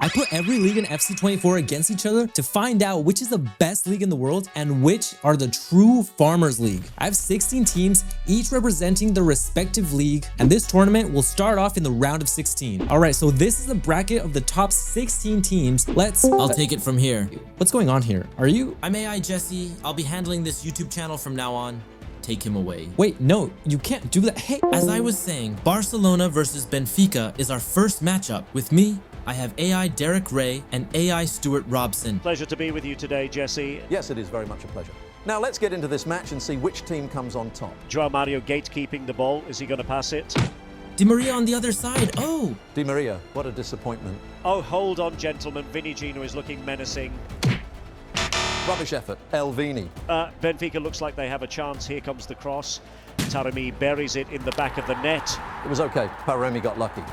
I put every league in FC24 against each other to find out which is the best league in the world and which are the true Farmers League. I have 16 teams, each representing their respective league, and this tournament will start off in the round of 16. All right, so this is the bracket of the top 16 teams. I'll take it from here. What's going on here? I'm AI Jesse. I'll be handling this YouTube channel from now on. Take him away. Wait, no, you can't do that. Hey, as I was saying, Barcelona versus Benfica is our first matchup. With me, I have AI Derek Ray and AI Stuart Robson. Pleasure to be with you today, Jesse. Yes, it is very much a pleasure. Now let's get into this match and see which team comes on top. Joao Mario gatekeeping the ball. Is he going to pass it? Di Maria on the other side. Oh! Di Maria, what a disappointment. Oh, hold on, gentlemen. Vini Gino is looking menacing. Rubbish effort, Elvini. Benfica looks like they have a chance. Here comes the cross. Taremi buries it in the back of the net. It was okay, Taremi got lucky.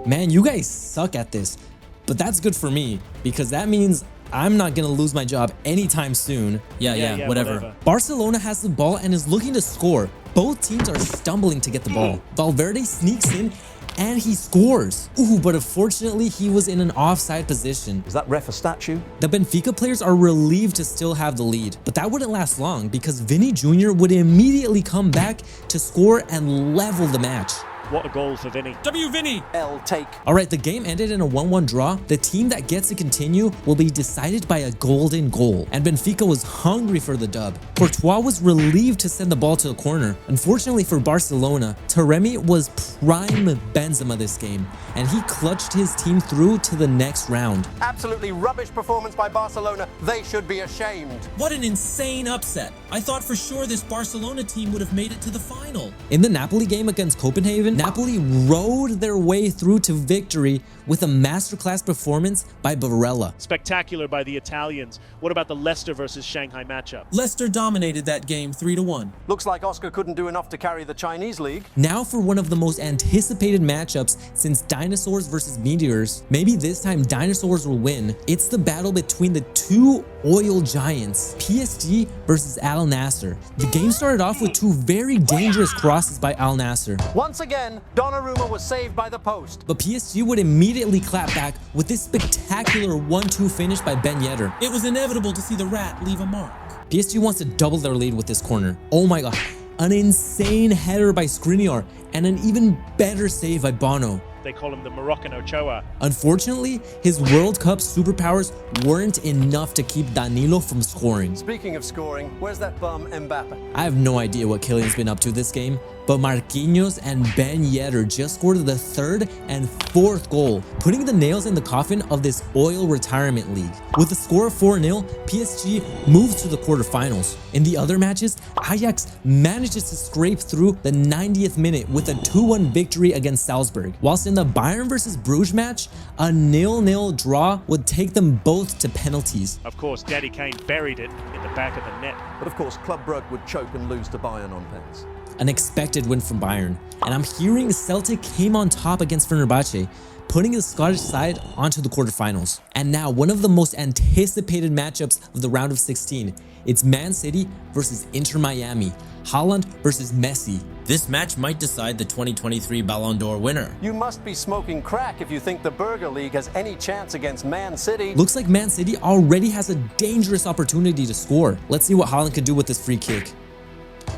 Man, you guys suck at this. But that's good for me, because that means I'm not gonna lose my job anytime soon. Yeah, whatever. Barcelona has the ball and is looking to score. Both teams are stumbling to get the ball. Valverde sneaks in and he scores. Ooh, but unfortunately he was in an offside position. Is that ref a statue? The Benfica players are relieved to still have the lead, but that wouldn't last long because Vini Jr. would immediately come back to score and level the match. What a goal for Vini. W Vini! L take. All right, the game ended in a 1-1 draw. The team that gets to continue will be decided by a golden goal, and Benfica was hungry for the dub. Courtois was relieved to send the ball to the corner. Unfortunately for Barcelona, Taremi was prime Benzema this game, and he clutched his team through to the next round. Absolutely rubbish performance by Barcelona. They should be ashamed. What an insane upset. I thought for sure this Barcelona team would have made it to the final. In the Napoli game against Copenhagen, Napoli rode their way through to victory with a masterclass performance by Barella. Spectacular by the Italians. What about the Leicester versus Shanghai matchup? Leicester dominated that game 3-1. Looks like Oscar couldn't do enough to carry the Chinese league. Now for one of the most anticipated matchups since Dinosaurs versus Meteors. Maybe this time Dinosaurs will win. It's the battle between the two oil giants, PSG versus Al Nassr. The game started off with two very dangerous crosses by Al Nassr. Once again, Donnarumma was saved by the post. But PSG would immediately clap back with this spectacular 1-2 finish by Ben Yedder. It was inevitable to see the rat leave a mark. PSG wants to double their lead with this corner. Oh my god, an insane header by Skriniar and an even better save by Bono. They call him the Moroccan Ochoa. Unfortunately, his World Cup superpowers weren't enough to keep Danilo from scoring. Speaking of scoring, where's that bum Mbappe? I have no idea what Kylian's been up to this game, but Marquinhos and Ben Yedder just scored the third and fourth goal, putting the nails in the coffin of this oil retirement league. With a score of 4-0, PSG moves to the quarterfinals. In the other matches, Ajax manages to scrape through the 90th minute with a 2-1 victory against Salzburg, whilst in the Bayern versus Bruges match, a 0-0 draw would take them both to penalties. Of course, Daddy Kane buried it in the back of the net. But of course, Club Brugge would choke and lose to Bayern on pens. An expected win from Bayern, and I'm hearing Celtic came on top against Fenerbahce, putting the Scottish side onto the quarterfinals. And now one of the most anticipated matchups of the round of 16. It's Man City versus Inter Miami, Haaland versus Messi. This match might decide the 2023 Ballon d'Or winner. You must be smoking crack if you think the Burger League has any chance against Man City. Looks like Man City already has a dangerous opportunity to score. Let's see what Haaland can do with this free kick.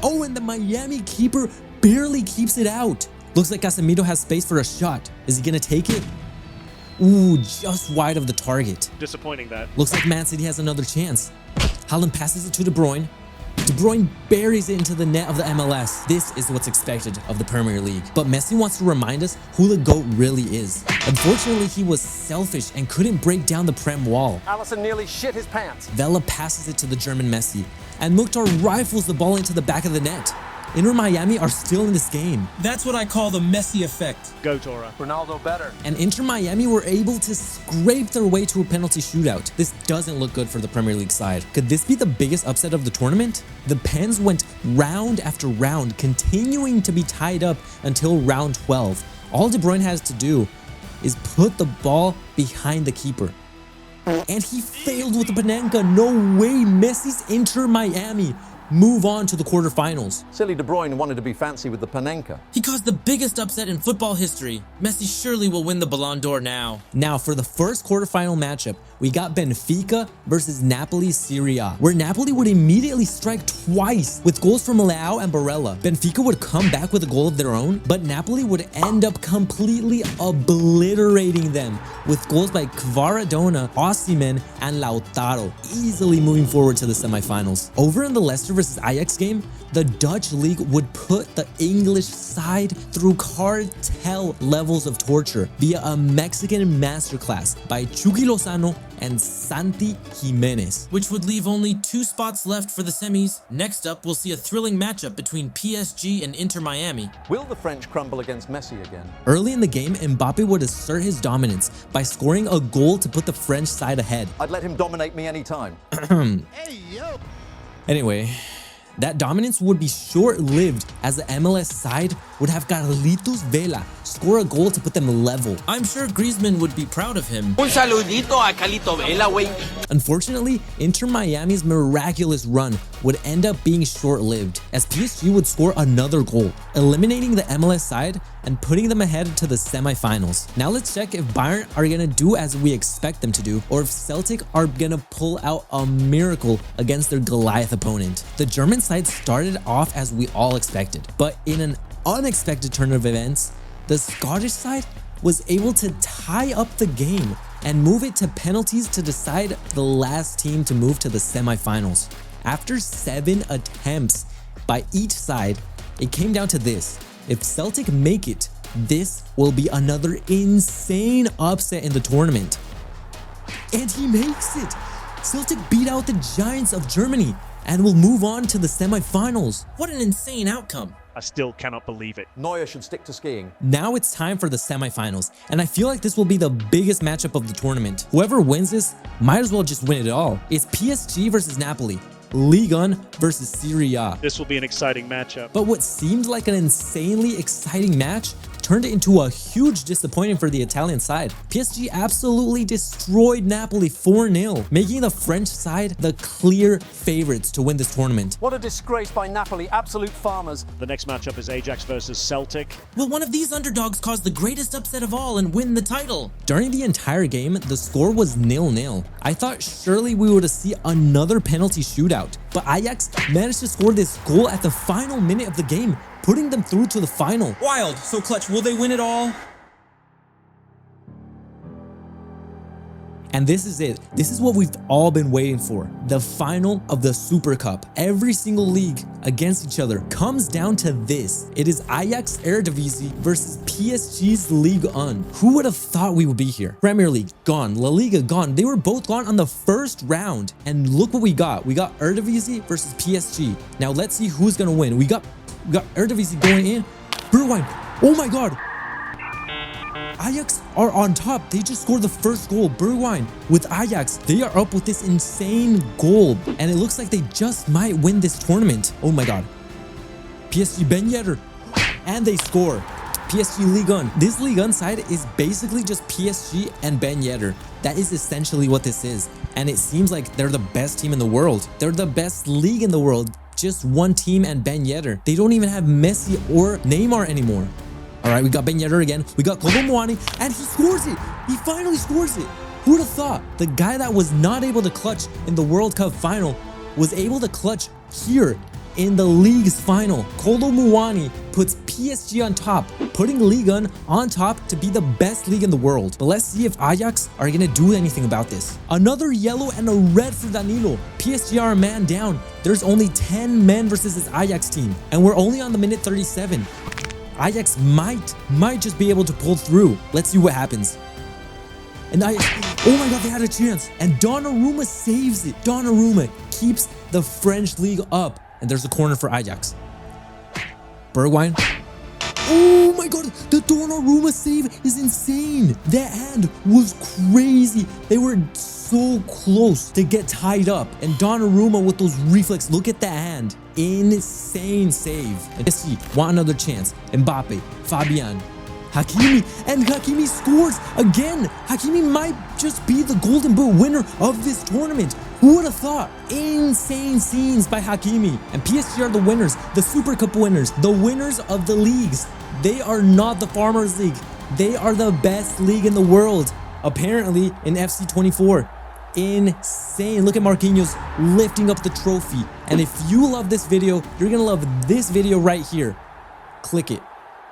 Oh, and the Miami keeper barely keeps it out. Looks like Casemiro has space for a shot. Is he gonna take it? Ooh, just wide of the target. Disappointing that. Looks like Man City has another chance. Haaland passes it to De Bruyne. De Bruyne buries it into the net of the MLS. This is what's expected of the Premier League. But Messi wants to remind us who the GOAT really is. Unfortunately, he was selfish and couldn't break down the Prem wall. Alisson nearly shit his pants. Vela passes it to the German Messi, and Mukhtar rifles the ball into the back of the net. Inter Miami are still in this game. That's what I call the Messi effect. Go, Tora. Ronaldo better. And Inter Miami were able to scrape their way to a penalty shootout. This doesn't look good for the Premier League side. Could this be the biggest upset of the tournament? The Pens went round after round, continuing to be tied up until round 12. All De Bruyne has to do is put the ball behind the keeper. And he failed with the Panenka. No way, Messi's Inter Miami move on to the quarterfinals. Silly De Bruyne wanted to be fancy with the Panenka. He caused the biggest upset in football history. Messi surely will win the Ballon d'Or now. Now for the first quarterfinal matchup, we got Benfica versus Napoli Serie A, where Napoli would immediately strike twice with goals from Leao and Barella. Benfica would come back with a goal of their own, but Napoli would end up completely obliterating them with goals by Kvaradona, Osimhen, and Lautaro, easily moving forward to the semifinals. Over in the Leicester versus Ajax game, the Dutch league would put the English side through cartel levels of torture via a Mexican masterclass by Chucky Lozano and Santi Jimenez. Which would leave only 2 spots left for the semis. Next up, we'll see a thrilling matchup between PSG and Inter Miami. Will the French crumble against Messi again? Early in the game, Mbappe would assert his dominance by scoring a goal to put the French side ahead. I'd let him dominate me anytime. Anyway, that dominance would be short-lived as the MLS side would have Carlitos Vela score a goal to put them level. I'm sure Griezmann would be proud of him. Un saludito a Carlito Vela, güey. Unfortunately, Inter Miami's miraculous run would end up being short-lived as PSG would score another goal, eliminating the MLS side and putting them ahead to the semifinals. Now let's check if Bayern are gonna do as we expect them to do, or if Celtic are gonna pull out a miracle against their Goliath opponent. The German side started off as we all expected, but in an unexpected turn of events, the Scottish side was able to tie up the game and move it to penalties to decide the last team to move to the semifinals. After 7 attempts by each side, it came down to this. If Celtic make it, this will be another insane upset in the tournament. And he makes it! Celtic beat out the Giants of Germany and will move on to the semifinals. What an insane outcome. I still cannot believe it. Neuer should stick to skiing. Now it's time for the semifinals, and I feel like this will be the biggest matchup of the tournament. Whoever wins this might as well just win it all. It's PSG versus Napoli, Ligue 1 versus Serie A. This will be an exciting matchup. But what seemed like an insanely exciting match turned into a huge disappointment for the Italian side. PSG absolutely destroyed Napoli 4-0, making the French side the clear favorites to win this tournament. What a disgrace by Napoli, absolute farmers. The next matchup is Ajax versus Celtic. Will one of these underdogs cause the greatest upset of all and win the title? During the entire game, the score was 0-0. I thought surely we would see another penalty shootout, but Ajax managed to score this goal at the final minute of the game, putting them through to the final. Wild. So Clutch, will they win it all? And this is it. This is what we've all been waiting for. The final of the Super Cup. Every single league against each other comes down to this. It is Ajax Eredivisie versus PSG's Ligue 1. Who would have thought we would be here? Premier League gone, La Liga gone. They were both gone on the first round. And look what we got. We got Eredivisie versus PSG. Now let's see who's gonna win. We got Eredivisie going in. Bergwijn. Oh my god. Ajax are on top. They just scored the first goal. Bergwijn with Ajax. They are up with this insane goal. And it looks like they just might win this tournament. Oh my god. PSG Ben Yedder. And they score. PSG Ligue 1. This Ligue 1 side is basically just PSG and Ben Yedder. That is essentially what this is. And it seems like they're the best team in the world. They're the best league in the world. Just one team and Ben Yedder. They don't even have Messi or Neymar anymore. All right, we got Ben Yedder again. We got Kolo Muani, and he scores it. He finally scores it. Who would have thought? The guy that was not able to clutch in the World Cup final was able to clutch here in the league's final. Kolo Muani puts PSG on top, putting Ligue 1 on top to be the best league in the world. But let's see if Ajax are going to do anything about this. Another yellow and a red for Danilo. PSG are a man down. There's only 10 men versus this Ajax team, and we're only on the minute 37. Ajax might just be able to pull through. Let's see what happens. And Ajax, oh my god, they had a chance. And Donnarumma saves it. Donnarumma keeps the French league up. And there's a corner for Ajax. Bergwijn. Oh my god, the Donnarumma save is insane. That hand was crazy. They were so close to get tied up. And Donnarumma with those reflexes, look at that hand. Insane save. And let's see, want another chance. Mbappe, Fabian. Hakimi, and Hakimi scores again. Hakimi might just be the Golden Boot winner of this tournament. Who would have thought? Insane scenes by Hakimi. And PSG are the winners, the Super Cup winners, the winners of the leagues. They are not the Farmers League. They are the best league in the world, apparently, in FC 24. Insane. Look at Marquinhos lifting up the trophy. And if you love this video, you're gonna love this video right here. Click it.